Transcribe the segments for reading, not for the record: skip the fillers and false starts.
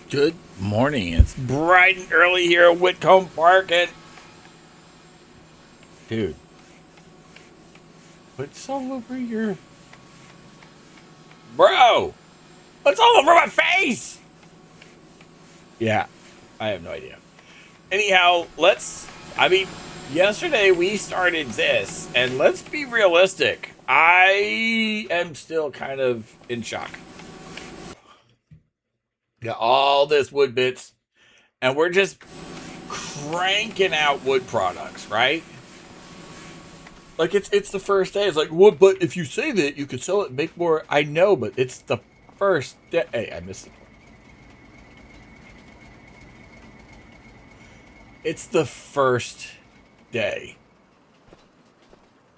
Good morning. It's bright and early here at Witcombe Park, and dude, what's all over your bro? What's all over my face? Yeah, I have no idea. Anyhow, yesterday we started this, and let's be realistic. I am still kind of in shock. Got all this wood bits, and we're just cranking out wood products, right? Like it's the first day. It's like, well, but if you say that you could sell it and make more, I know, but it's the first day. Hey, I missed it. It's the first day.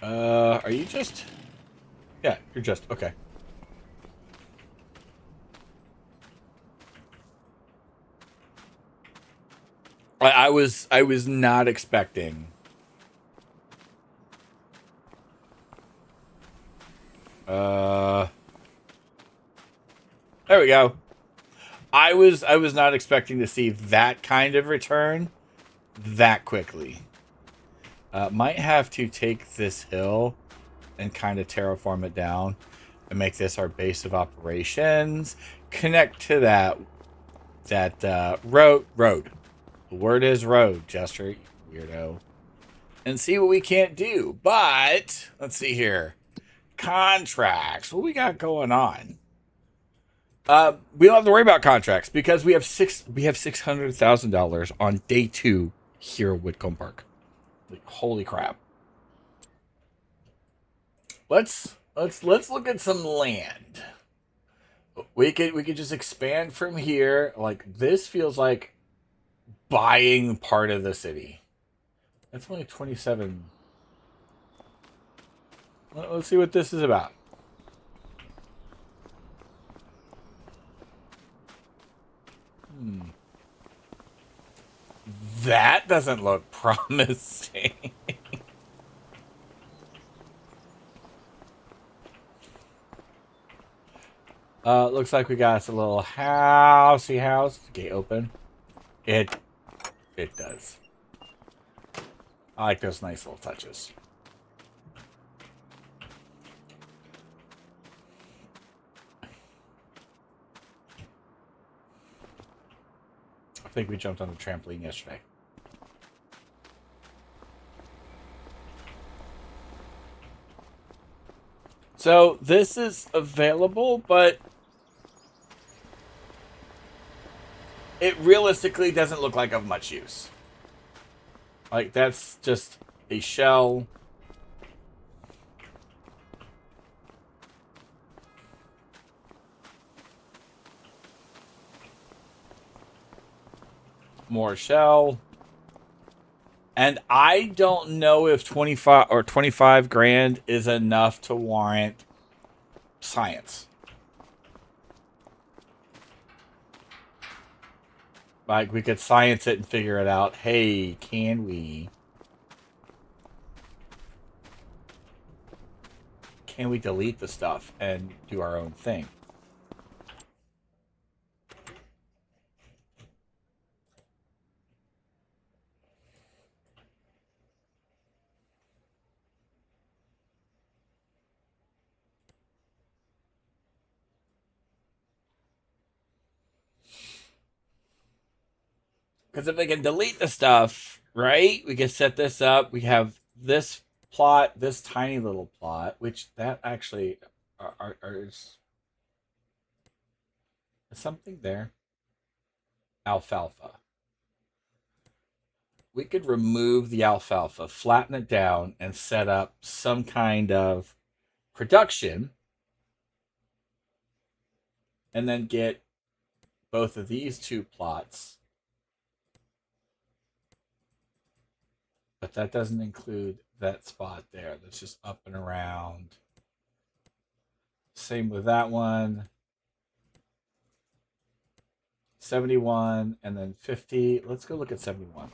Are you just? Yeah, you're just okay. I was not expecting. Uh, there we go. I was not expecting to see that kind of return that quickly. Might have to take this hill and kind of terraform it down and make this our base of operations. Connect to that road. The word is road, Jester, weirdo. And see what we can't do. But let's see here. Contracts. What we got going on? We don't have to worry about contracts because we have $600,000 on day 2 here at Witcombe Park. Like, holy crap. Let's look at some land. We could just expand from here. Like, this feels like buying part of the city. That's only 27. Let's see what this is about. That doesn't look promising. Looks like we got us a little housey house. Gate open. It it does. I like those nice little touches. I think we jumped on the trampoline yesterday. So this is available, but it realistically doesn't look like of much use. Like, that's just a shell. More shell. And I don't know if 25 or 25 grand is enough to warrant science. Like, we could science it and figure it out. Hey, can we? Can we delete the stuff and do our own thing? Because if they can delete the stuff, right? We can set this up. We have this plot, this tiny little plot, which that actually is something there. Alfalfa. We could remove the alfalfa, flatten it down, and set up some kind of production, and then get both of these two plots. But that doesn't include that spot there. That's just up and around. Same with that one. 71 and then 50. Let's go look at 71.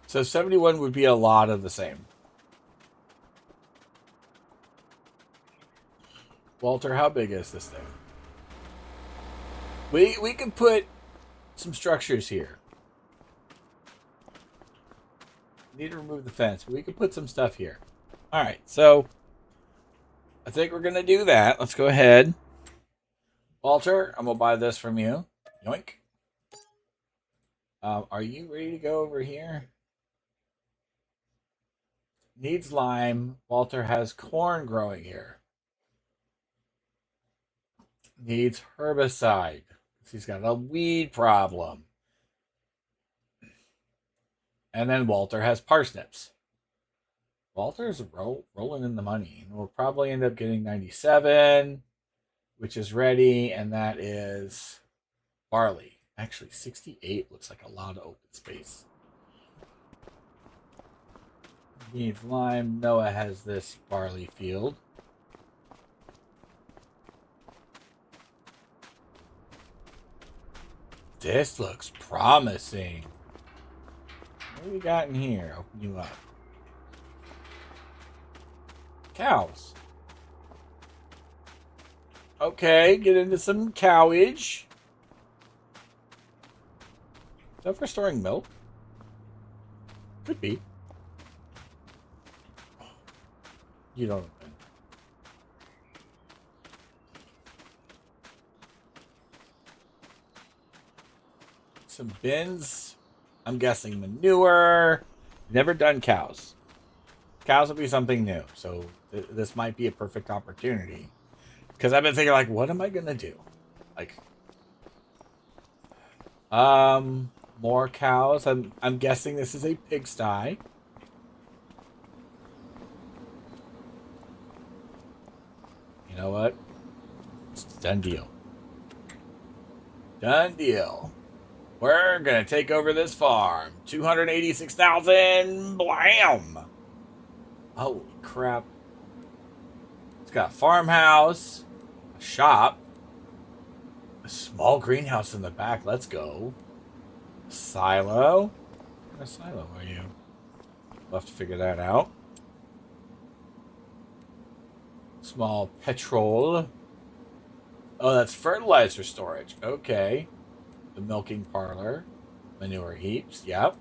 So 71 would be a lot of the same. Walter, how big is this thing? We can put some structures here. Need to remove the fence, but we can put some stuff here. All right, so I think we're gonna do that. Let's go ahead. Walter, I'm gonna buy this from you. Yoink. Are you ready to go over here? Needs lime. Walter has corn growing here. Needs herbicide. He's got a weed problem. And then Walter has parsnips. Walter's rolling in the money. We'll probably end up getting 97, which is ready, and that is barley. Actually, 68 looks like a lot of open space. Needs lime. Noah has this barley field. This looks promising. What do we got in here? Open you up. Cows. Okay, get into some cowage. Is that for storing milk? Could be. You don't know. Some bins. I'm guessing manure. Never done cows. Cows will be something new. So this might be a perfect opportunity. Because I've been thinking, like, what am I going to do? Like, more cows. I'm guessing this is a pigsty. You know what? It's a done deal. Done deal. We're gonna take over this farm. 286,000. Blam! Holy crap. It's got a farmhouse, a shop, a small greenhouse in the back. Let's go. A silo. What kind of silo are you? We'll have to figure that out. Small petrol. Oh, that's fertilizer storage. Okay. The milking parlor. Manure heaps. Yep.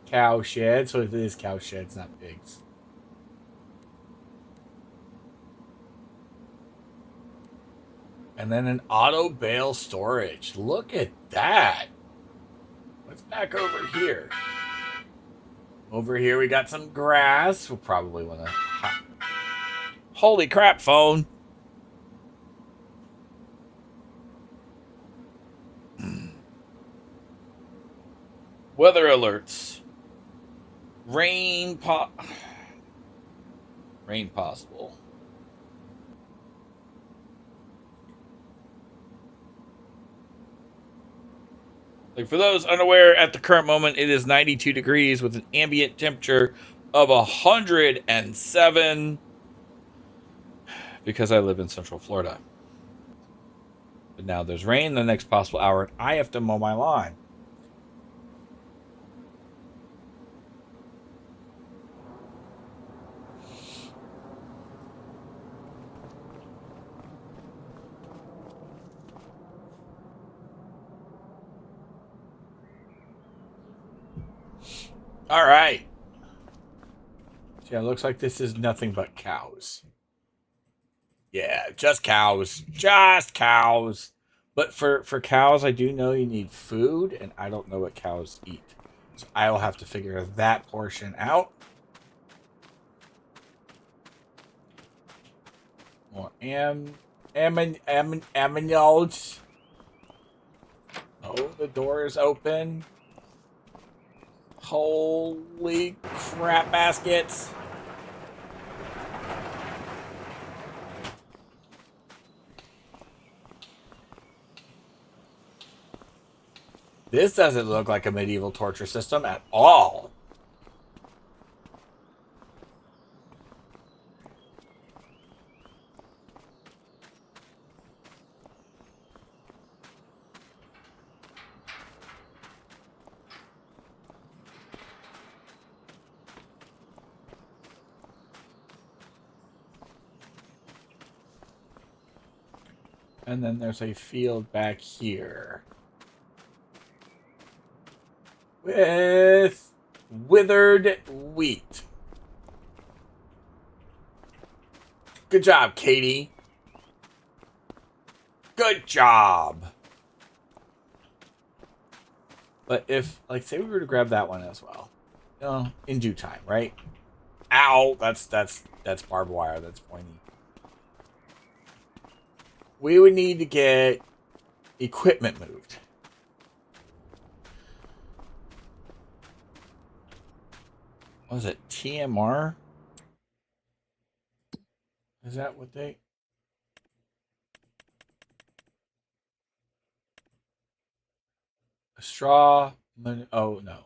Cow shed. So it is cow sheds, not pigs. And then an auto bale storage. Look at that. What's back over here? Over here we got some grass. We'll probably want to... Holy crap, phone. Weather alerts. Rain possible. Like, for those unaware, at the current moment, it is 92 degrees with an ambient temperature of 107 because I live in Central Florida. But now there's rain the next possible hour, and I have to mow my lawn. All right. Yeah, it looks like this is nothing but cows. Yeah, just cows. Just cows. But for cows, I do know you need food, and I don't know what cows eat. So I will have to figure that portion out. More aminos. Oh, the door is open. Holy crap baskets. This doesn't look like a medieval torture system at all. And then there's a field back here. With withered wheat. Good job, Katie. Good job. But if, like, say we were to grab that one as well, you know, in due time, right? Ow! That's barbed wire. That's pointy. We would need to get equipment moved. What was it? TMR? Is that what they... Straw... Oh, no.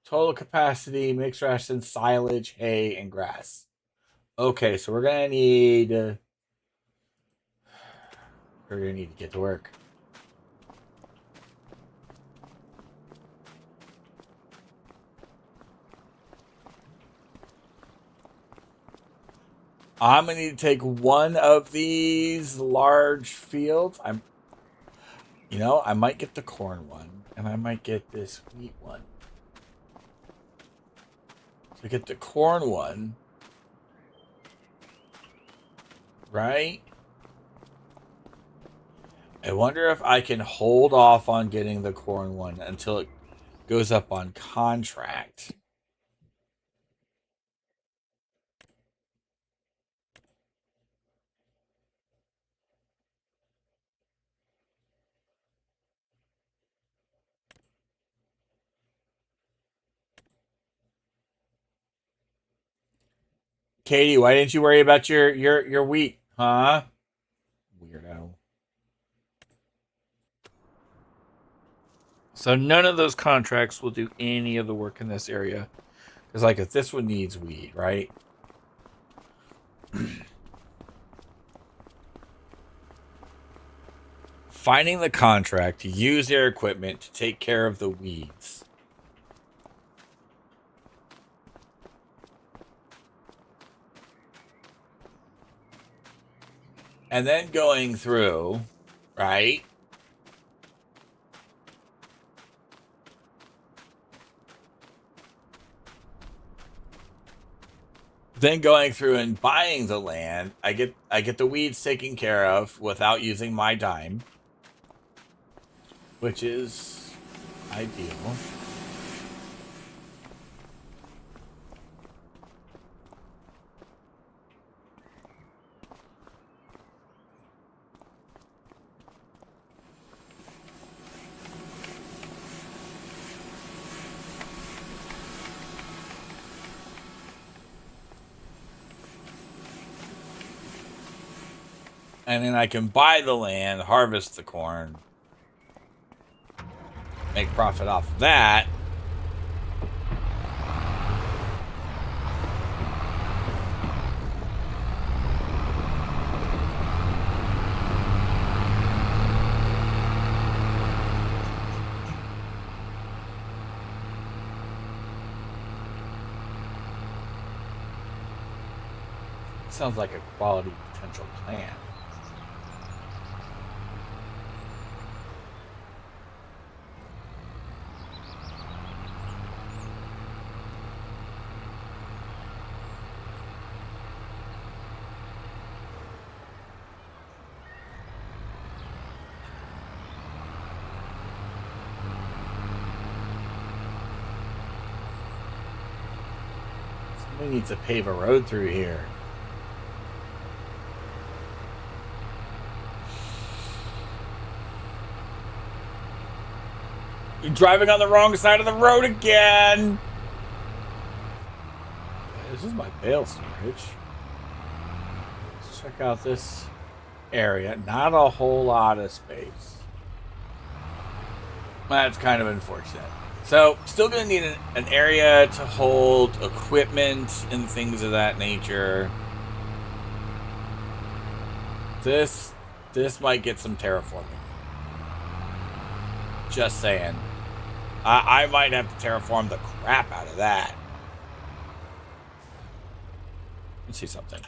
Total capacity, mixed ration, silage, hay, and grass. Okay, so we're going to need... we're going to need to get to work. I'm going to need to take one of these large fields. I might get the corn one, and I might get this wheat one. So get the corn one, right? I wonder if I can hold off on getting the corn one until it goes up on contract. Katie, why didn't you worry about your wheat, huh? Weirdo. So none of those contracts will do any of the work in this area. Because, like, if this one needs wheat, right? Finding the contract to use their equipment to take care of the weeds. And then going through, right? Then going through and buying the land, I get the weeds taken care of without using my dime, which is ideal. And then I can buy the land, harvest the corn, make profit off of that. Sounds like a quality potential plan. Somebody needs to pave a road through here. You're driving on the wrong side of the road again. This is my bale storage. Let's check out this area. Not a whole lot of space. That's kind of unfortunate. So, still going to need an area to hold equipment and things of that nature. This might get some terraforming. Just saying. I might have to terraform the crap out of that. Let's see something.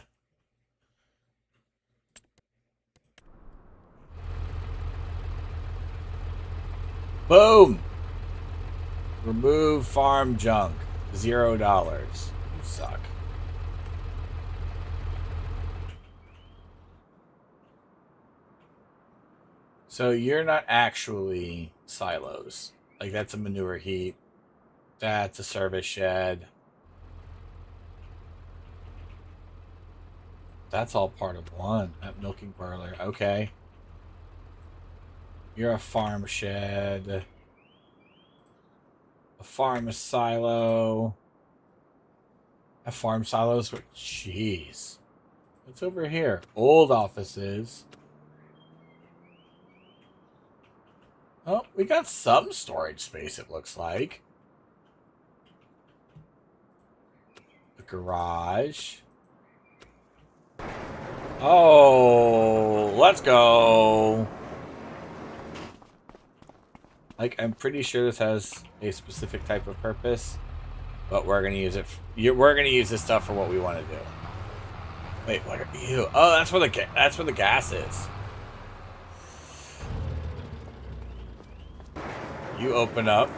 Boom! Remove farm junk. $0. You suck. So you're not actually silos. Like, that's a manure heap. That's a service shed. That's all part of one. That milking parlor. Okay. You're a farm shed. A farm silo. A farm silos. Jeez. What's over here? Old offices. Oh, we got some storage space, it looks like. The garage. Oh, let's go. Like, I'm pretty sure this has a specific type of purpose, but we're gonna use it. We're gonna use this stuff for what we want to do. Wait, what are you? Oh, that's where the gas is. You open up.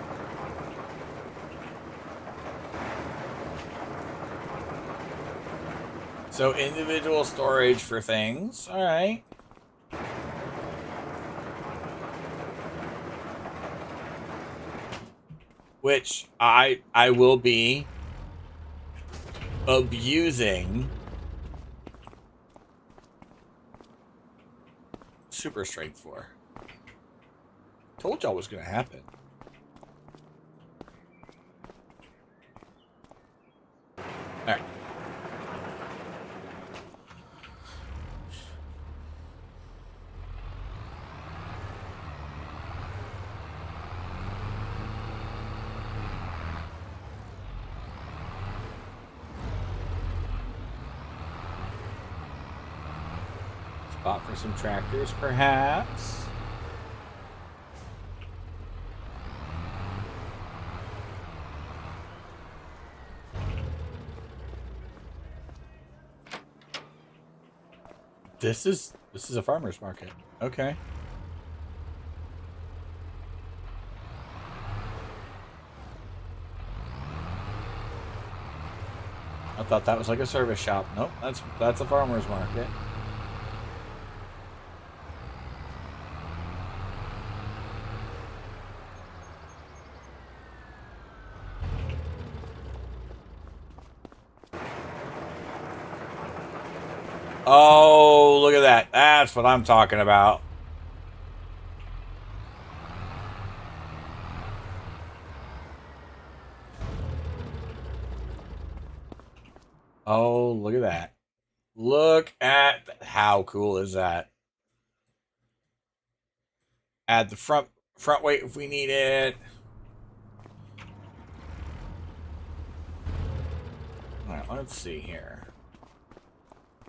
So individual storage for things. All right. Which I will be abusing super strength for. Told y'all was gonna happen. All right. Spot for some tractors, perhaps. This is a farmer's market. Okay. I thought that was like a service shop. Nope, that's a farmer's market. Oh, look at that. That's what I'm talking about. Oh, look at that. Look at how cool is that? Add the front weight if we need it. All right, let's see here.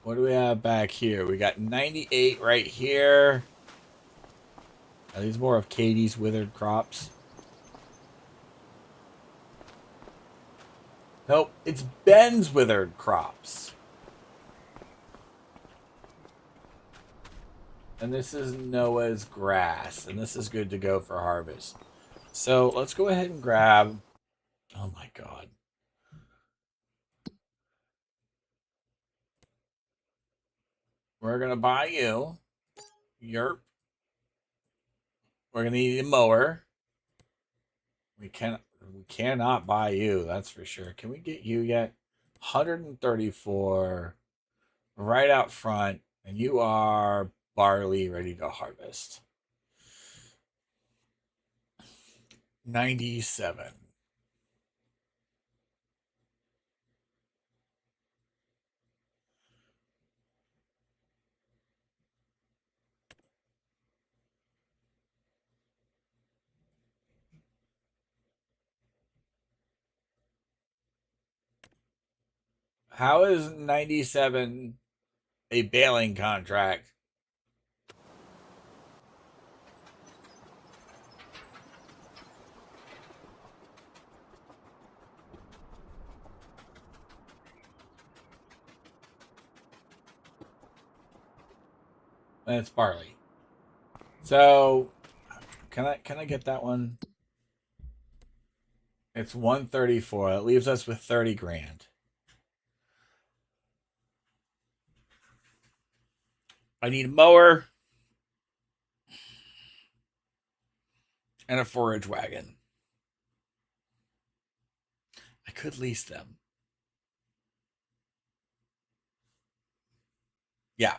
What do we have back here? We got 98 right here. Are these more of Katie's withered crops? Nope, it's Ben's withered crops. And this is Noah's grass. And this is good to go for harvest. So let's go ahead and grab... Oh my god. We're going to buy you. Yerp. We're going to need a mower. We cannot buy you, that's for sure. Can we get you yet? 134 right out front. And you are barley ready to harvest. 97. How is 97 a baling contract? That's barley. So Can I get that one? It's 134. It leaves us with 30 grand. I need a mower and a forage wagon. I could lease them. Yeah.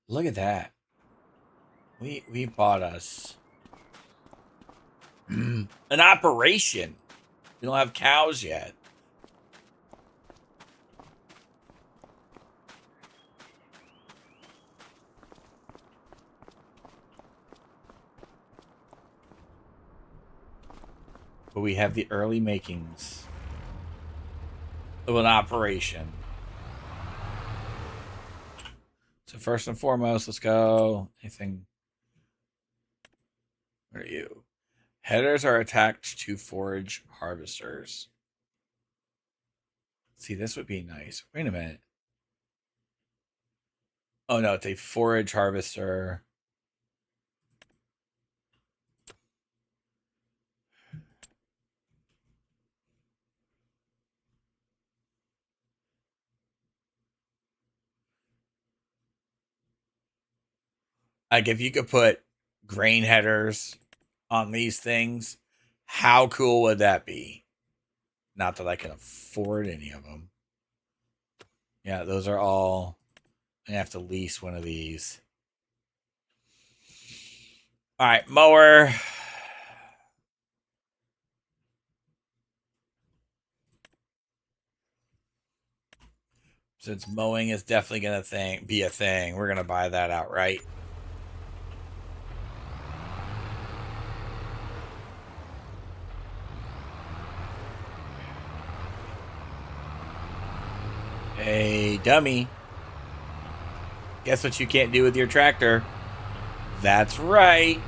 Look at that. We bought us an operation. We don't have cows yet. But we have the early makings of an operation. So first and foremost, let's go. Anything? Where are you? Headers are attached to forage harvesters. See, this would be nice. Wait a minute. Oh no, it's a forage harvester. Like if you could put grain headers on these things, how cool would that be? Not that I can afford any of them. Yeah, those are all. I have to lease one of these. All right, mower. Since mowing is definitely going to be a thing, we're going to buy that outright. Hey, dummy. Guess what you can't do with your tractor? That's right.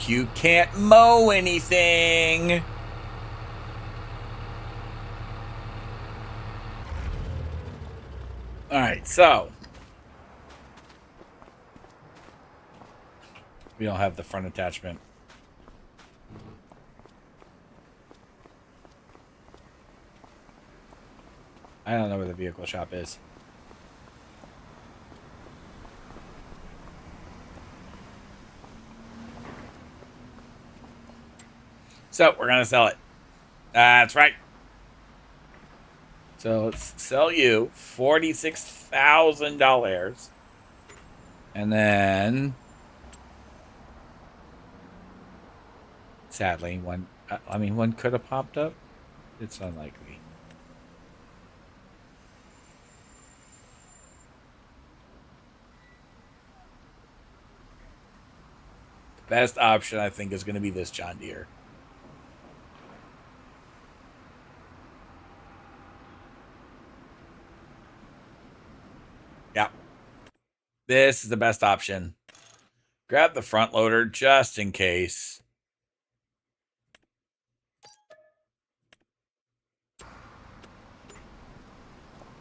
You can't mow anything. All right, so we don't have the front attachment. I don't know where the vehicle shop is. So we're going to sell it. That's right. So let's sell you $46,000. And then, sadly, one could have popped up. It's unlikely. The best option, I think, is going to be this John Deere. Yeah. This is the best option. Grab the front loader just in case.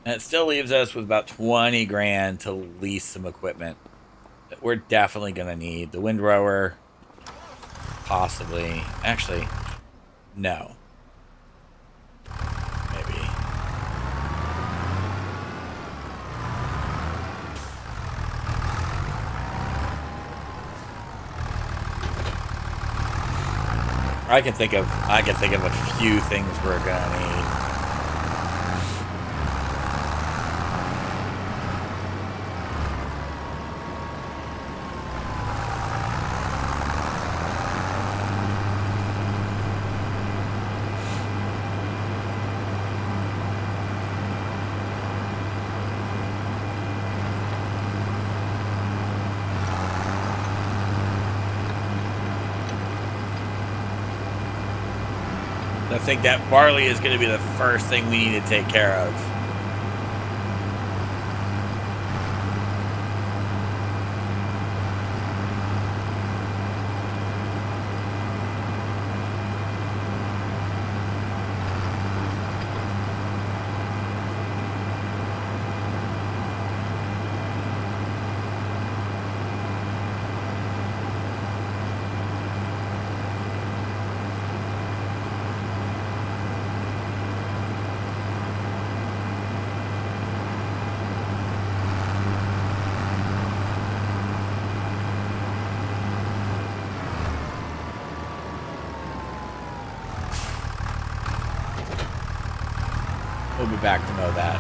And it still leaves us with about 20 grand to lease some equipment that we're definitely going to need. The windrower, possibly. Actually, no. Maybe. I can think of a few things we're gonna need. I think that barley is going to be the first thing we need to take care of. We'll be back to mow that.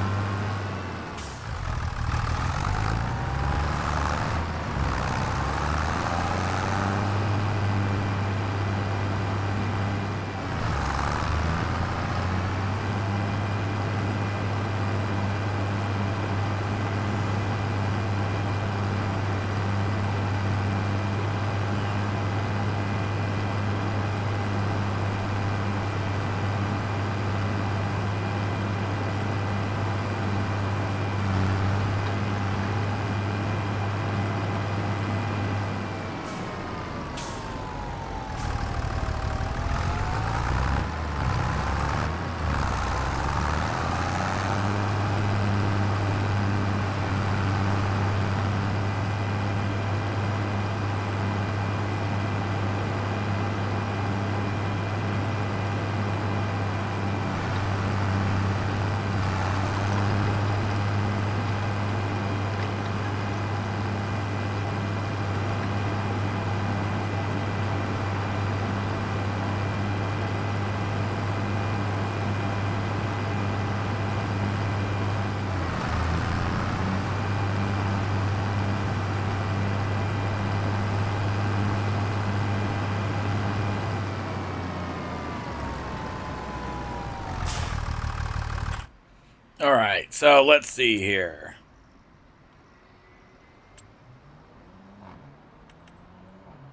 All right, so let's see here.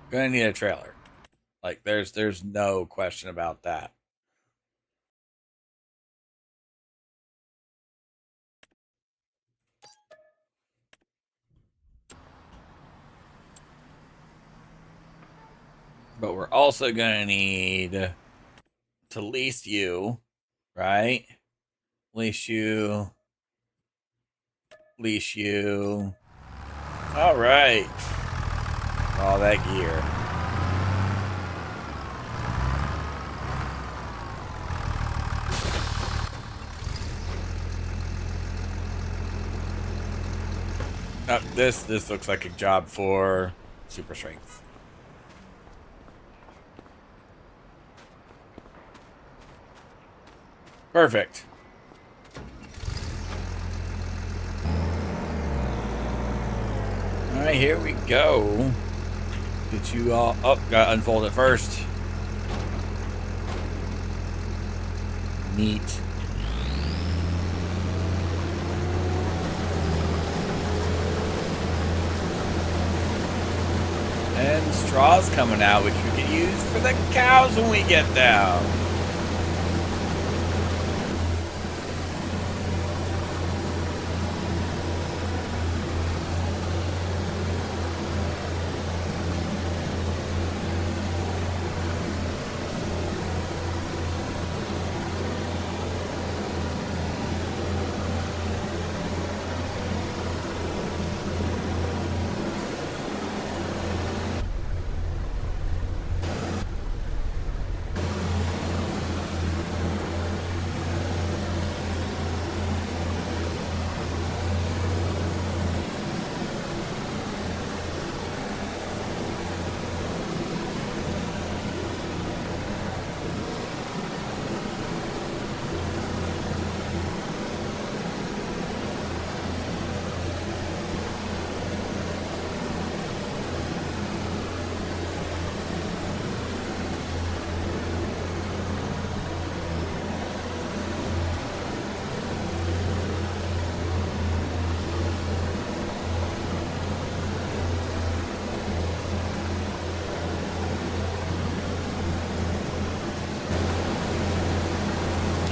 Gonna need a trailer. Like there's no question about that. But we're also gonna need to lease you, right? Lease you. Lease you. All right. All that gear. This looks like a job for super strength. Perfect. All right, here we go. Get you all up. Gotta unfold it first. Neat. And straws coming out, which we can use for the cows when we get down.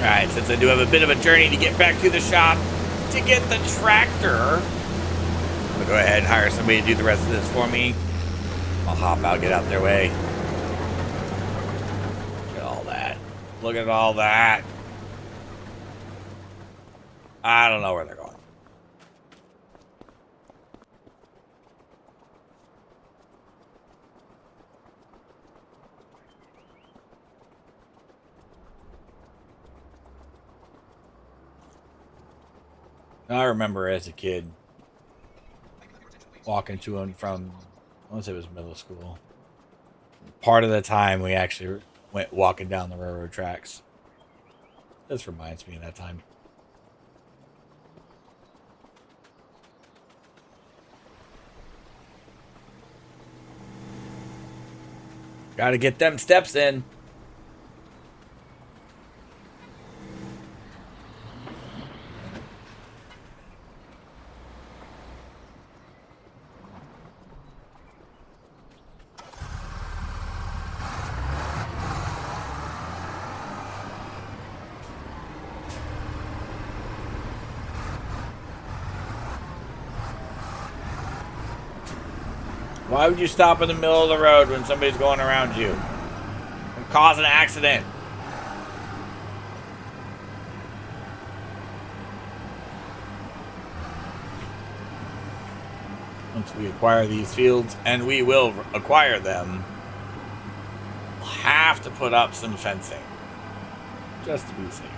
Alright, since I do have a bit of a journey to get back to the shop to get the tractor, I'm going to go ahead and hire somebody to do the rest of this for me. I'll hop out, get out their way. Look at all that. Look at all that. I don't know where they're going. I remember as a kid walking to and from, I want to say it was middle school. Part of the time we actually went walking down the railroad tracks. This reminds me of that time. Gotta get them steps in. Why would you stop in the middle of the road when somebody's going around you? And cause an accident. Once we acquire these fields, and we will acquire them, we'll have to put up some fencing. Just to be safe.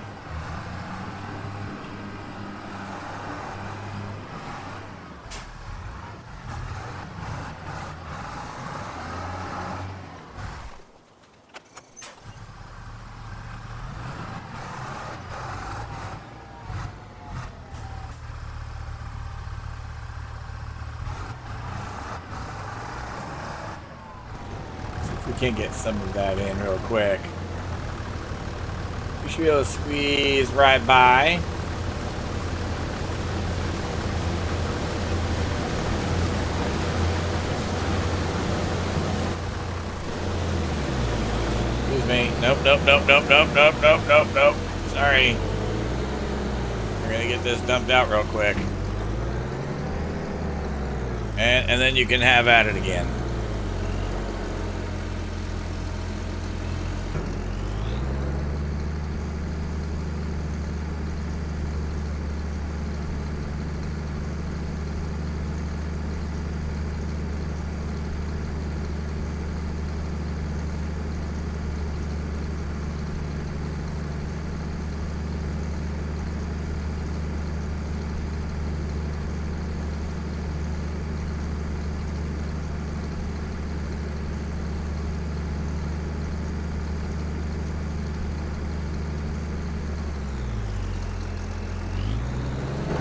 We can get some of that in real quick. We should be able to squeeze right by. Excuse me. Nope, nope, nope, nope, nope, nope, nope, nope, nope. Sorry. We're gonna get this dumped out real quick. And then you can have at it again.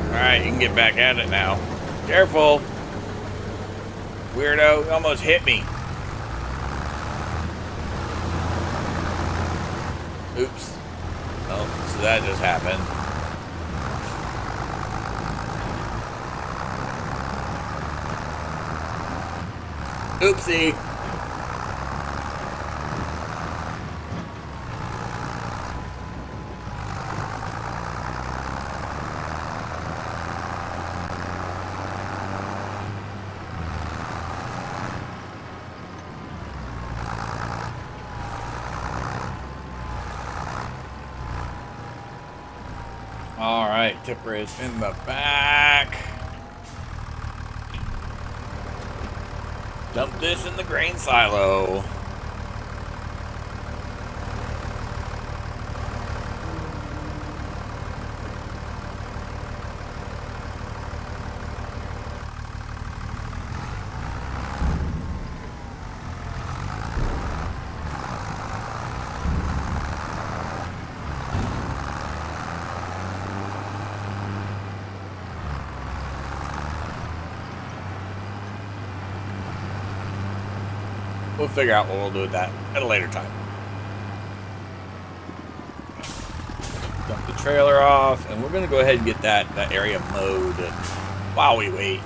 Alright, you can get back at it now. Careful! Weirdo, you almost hit me. Oops. Oh, so that just happened. Oopsie. Alright, tipper is in the back. Dump this in the grain silo. We'll figure out what we'll do with that at a later time. Dump the trailer off, and we're going to go ahead and get that area mowed while we wait.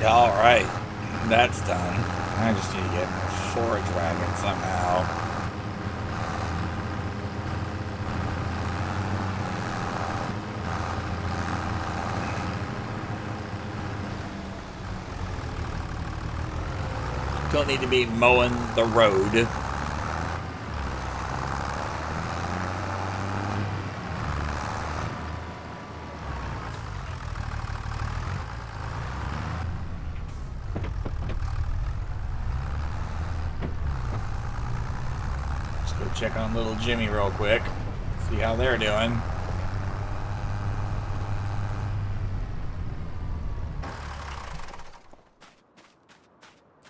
All right, that's done. I just need to get a forage wagon somehow. Don't need to be mowing the road. Check on little Jimmy real quick. See how they're doing.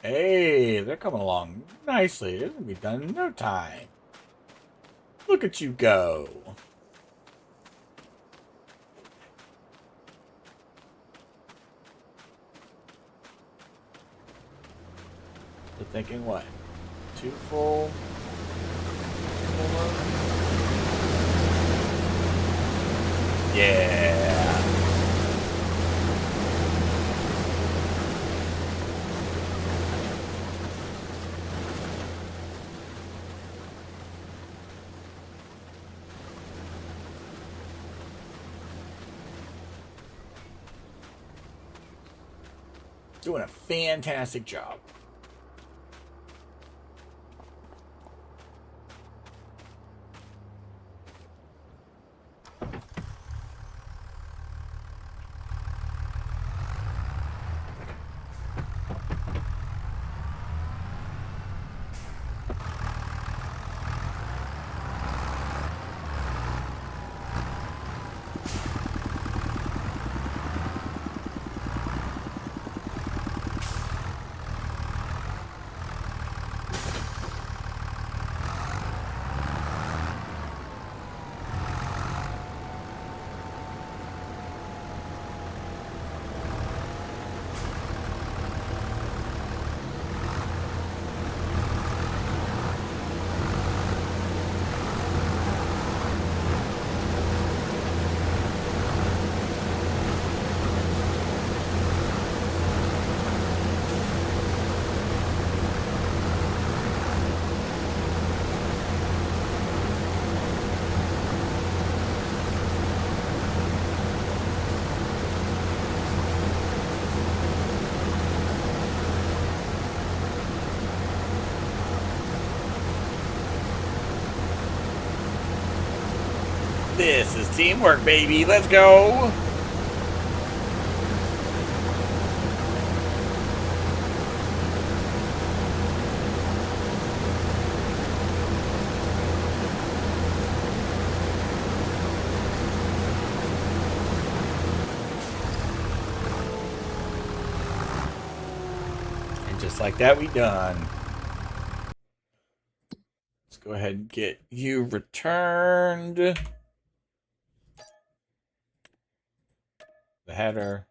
Hey, they're coming along nicely. It's gonna be done in no time. Look at you go. They're thinking what? 2 full? Yeah. Doing a fantastic job. This is teamwork, baby. Let's go. And just like that, we done. Let's go ahead and get you returned. The header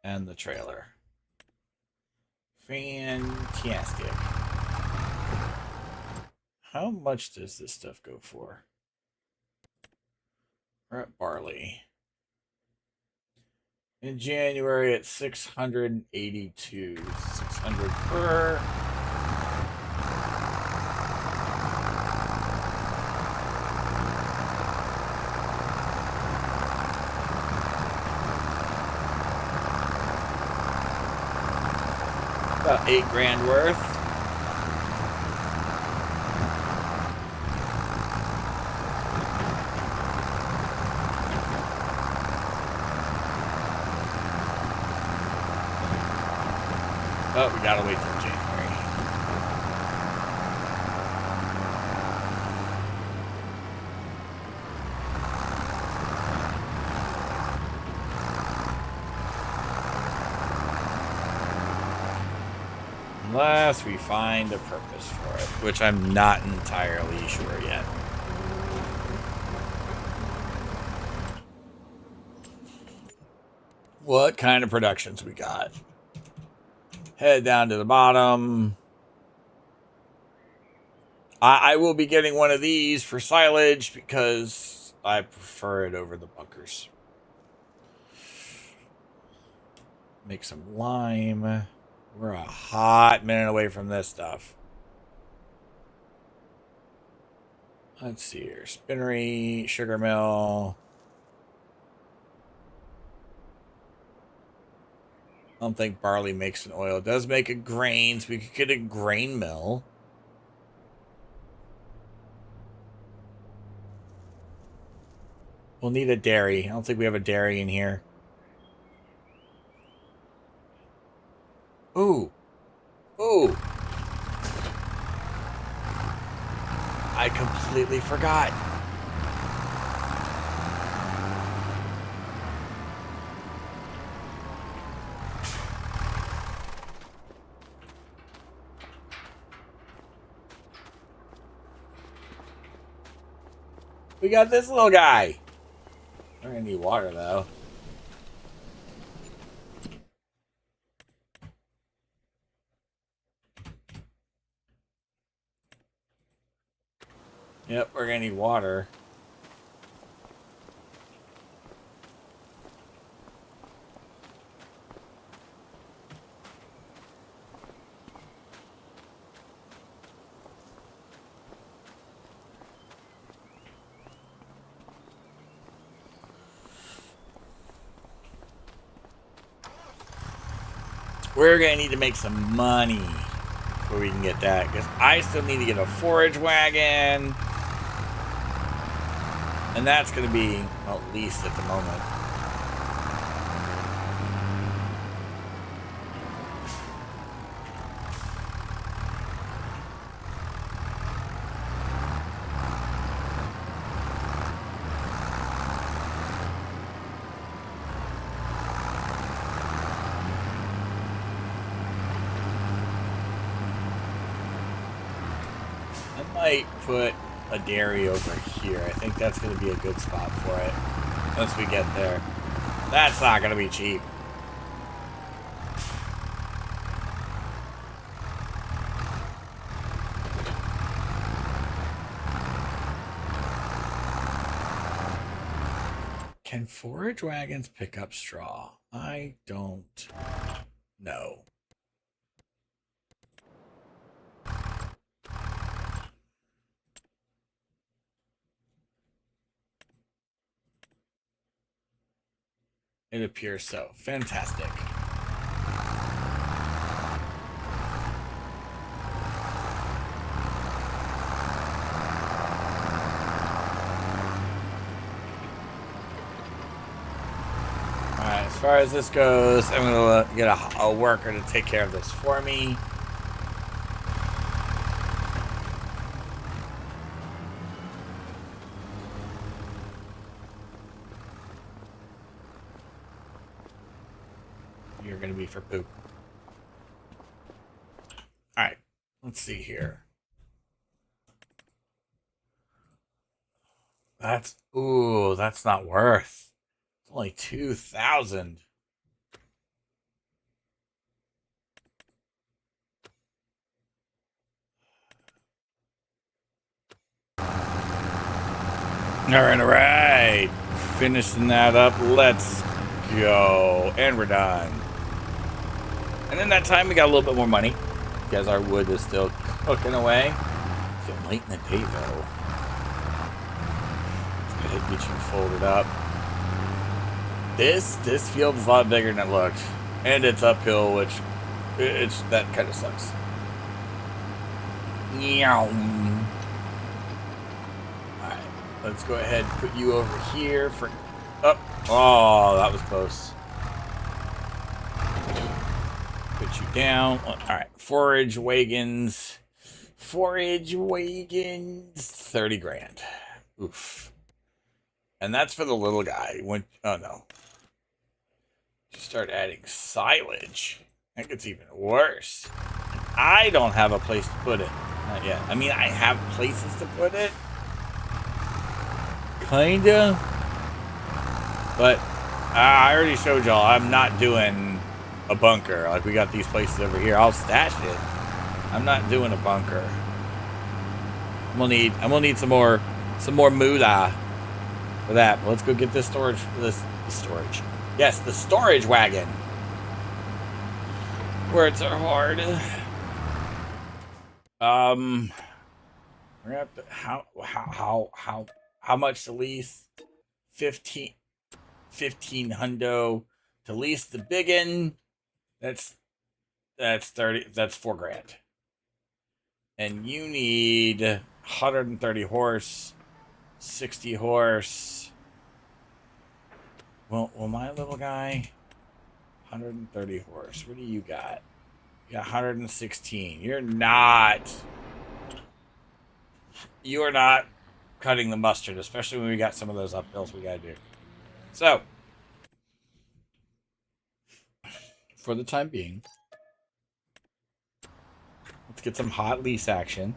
and the trailer. Fantastic. How much does this stuff go for? We're at barley. In January at 682. 600 per. About $8,000 worth. Oh, we gotta wait till January. Unless we find a purpose for it, which I'm not entirely sure yet. What kind of productions we got? Head down to the bottom. I will be getting one of these for silage because I prefer it over the bunkers. Make some lime. We're a hot minute away from this stuff. Let's see here. Spinnery, sugar mill. I don't think barley makes an oil. It does make a grain, so we could get a grain mill. We'll need a dairy. I don't think we have a dairy in here. Ooh. Ooh. I completely forgot. We got this little guy. We're gonna need water though. Yep, we're gonna need water. We're gonna need to make some money before we can get that, because I still need to get a forage wagon. And that's gonna be, well, at least at the moment. Might put a dairy over here. I think that's going to be a good spot for it once we get there. That's not going to be cheap. Can forage wagons pick up straw? I don't know. It appears so. Fantastic. Alright, as far as this goes, I'm going to get a worker to take care of this for me. You're going to be for poop. Alright, let's see here. That's not worth. It's only 2,000. Alright. Finishing that up. Let's go. And we're done. And in that time, we got a little bit more money because our wood is still cooking away. It's getting late in the day, though. Let's go ahead and get you folded up. This field is a lot bigger than it looked. And it's uphill, which that kind of sucks. Alright, let's go ahead and put you over here for... Oh, that was close. Put you down. Alright, forage wagons. 30 grand. Oof. And that's for the little guy. Oh no. Start adding silage. That gets even worse. I don't have a place to put it. Not yet. I mean, I have places to put it. Kinda. But I already showed y'all I'm not doing a bunker. Like, we got these places over here. I'll stash it. I'm not doing a bunker. I'm gonna need some more moolah for that. But let's go get this storage. Yes, the storage wagon. Words are hard. We're gonna have to, how much to lease? 15 hundo to lease the biggin. That's 30. That's $4,000. And you need 130 horse, 60 horse. Well, my little guy, 130 horse. What do you got? You got 116. You are not cutting the mustard, especially when we got some of those uphills we gotta do. So, for the time being, let's get some hot lease action.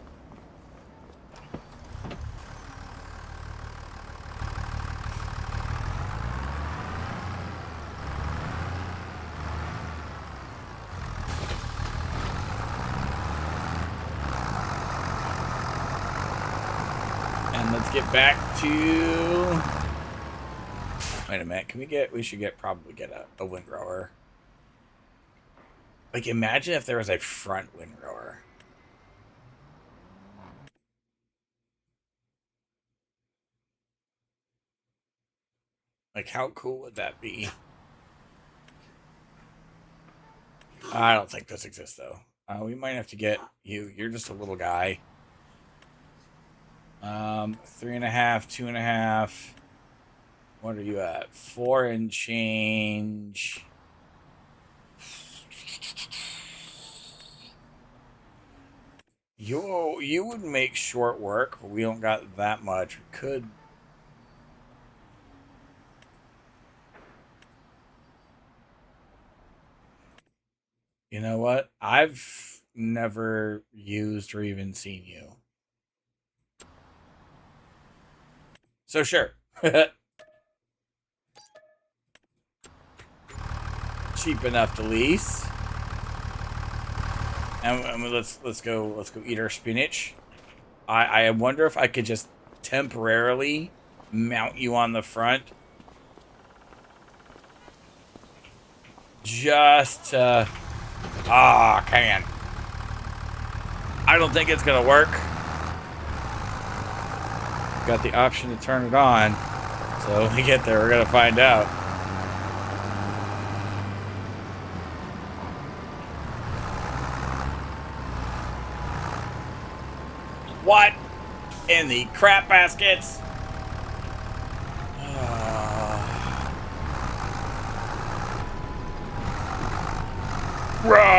And let's get back to... Wait a minute. We should probably get a windrower. Like, imagine if there was a front windrower. Like, how cool would that be? I don't think this exists, though. We might have to get you. You're just a little guy. 3.5, 2.5. What are you at? 4 and change. You would make short work, but we don't got that much. We could. You know what? I've never used or even seen you. So sure. Cheap enough to lease. And let's go eat our spinach. I wonder if I could just temporarily mount you on the front. Just can. I don't think it's gonna work. Got the option to turn it on. So when we get there, we're gonna find out. What in the crap baskets? Rah!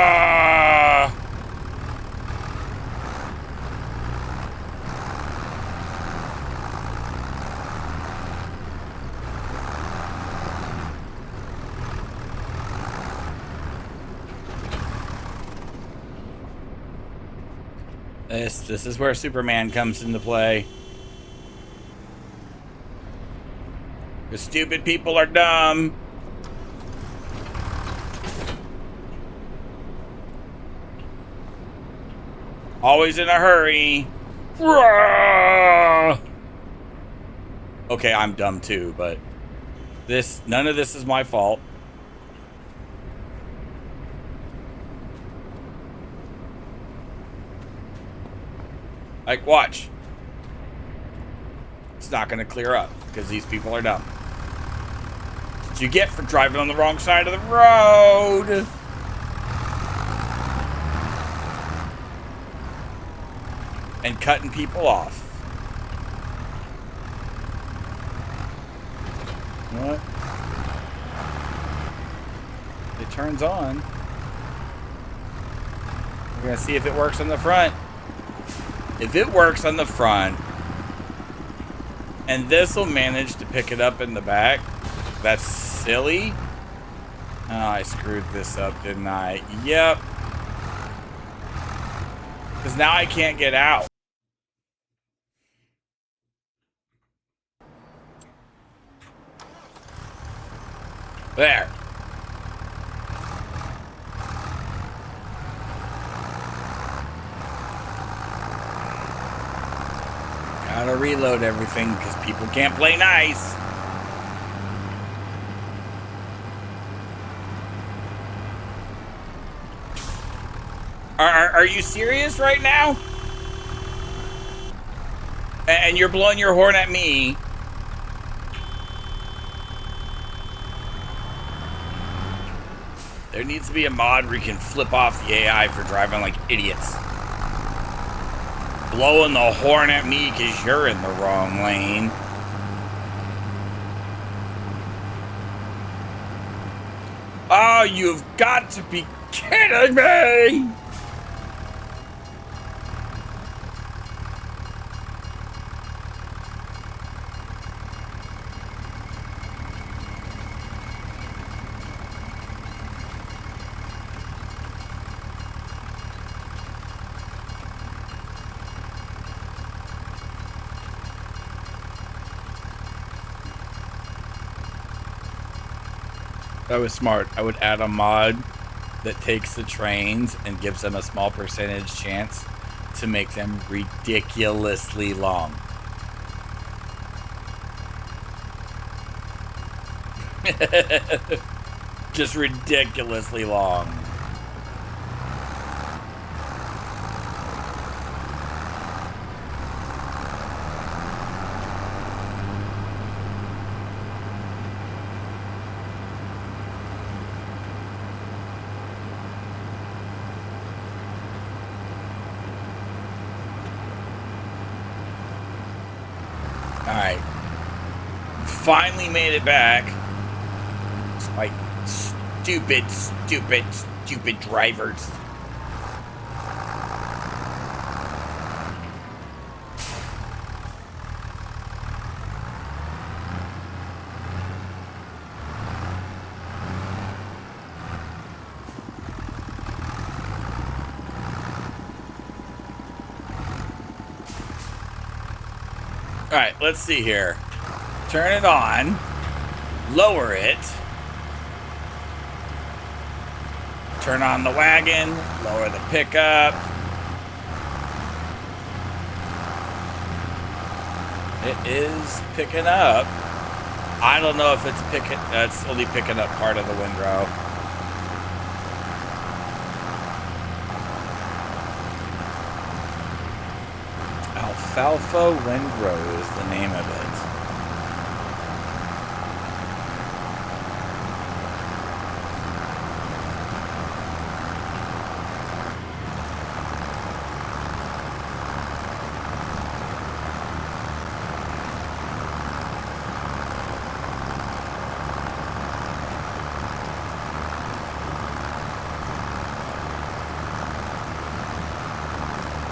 This is where Superman comes into play. The stupid people are dumb. Always in a hurry. Okay, I'm dumb too, but none of this is my fault. Like, watch. It's not going to clear up because these people are dumb. That's what you get for driving on the wrong side of the road. And cutting people off. You know what? It turns on. We're going to see if it works on the front. If it works on the front, and this will manage to pick it up in the back, that's silly. Oh, I screwed this up, didn't I? Yep. Because now I can't get out. There. Gotta reload everything because people can't play nice. Are you serious right now? And you're blowing your horn at me. There needs to be a mod where you can flip off the AI for driving like idiots. Blowing the horn at me because you're in the wrong lane. Oh, you've got to be kidding me! That was smart. I would add a mod that takes the trains and gives them a small percentage chance to make them ridiculously long. Just ridiculously long. Alright. Finally made it back. Despite stupid drivers. Alright, let's see here. Turn it on. Lower it. Turn on the wagon. Lower the pickup. It is picking up. I don't know if it's picking... It's only picking up part of the windrow. Alfalfa Windrow is the name of it.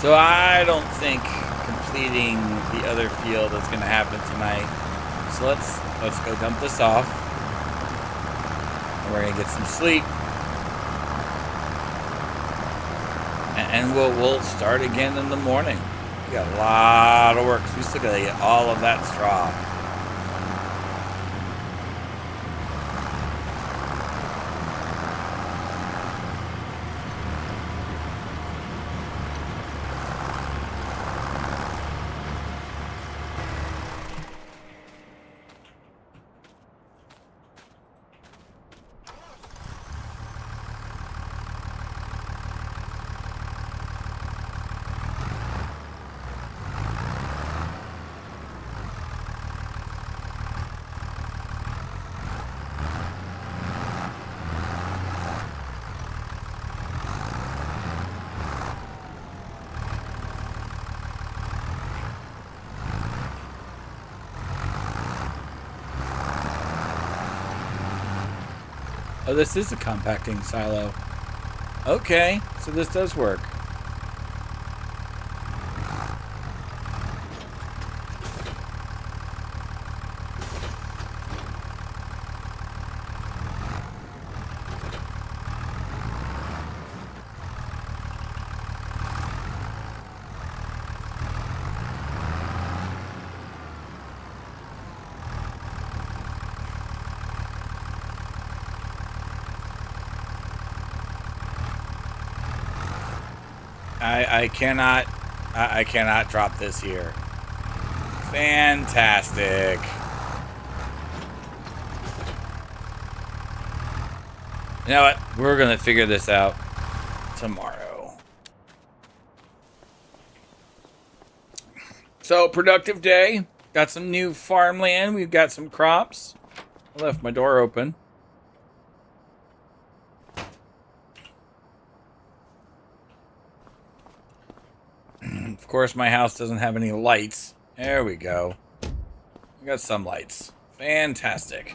So I don't think completing the other field is going to happen tonight. So let's go dump this off. And we're going to get some sleep. And we'll start again in the morning. We got a lot of work. So we still got to get all of that straw. Oh, this is a compacting silo. Okay, so this does work. I cannot drop this here. Fantastic. You know what? We're gonna figure this out tomorrow. So, productive day. Got some new farmland. We've got some crops. I left my door open. Of course, my house doesn't have any lights. There we go. We got some lights. Fantastic.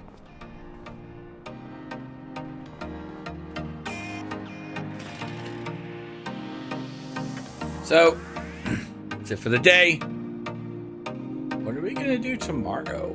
So, that's it for the day. What are we going to do tomorrow?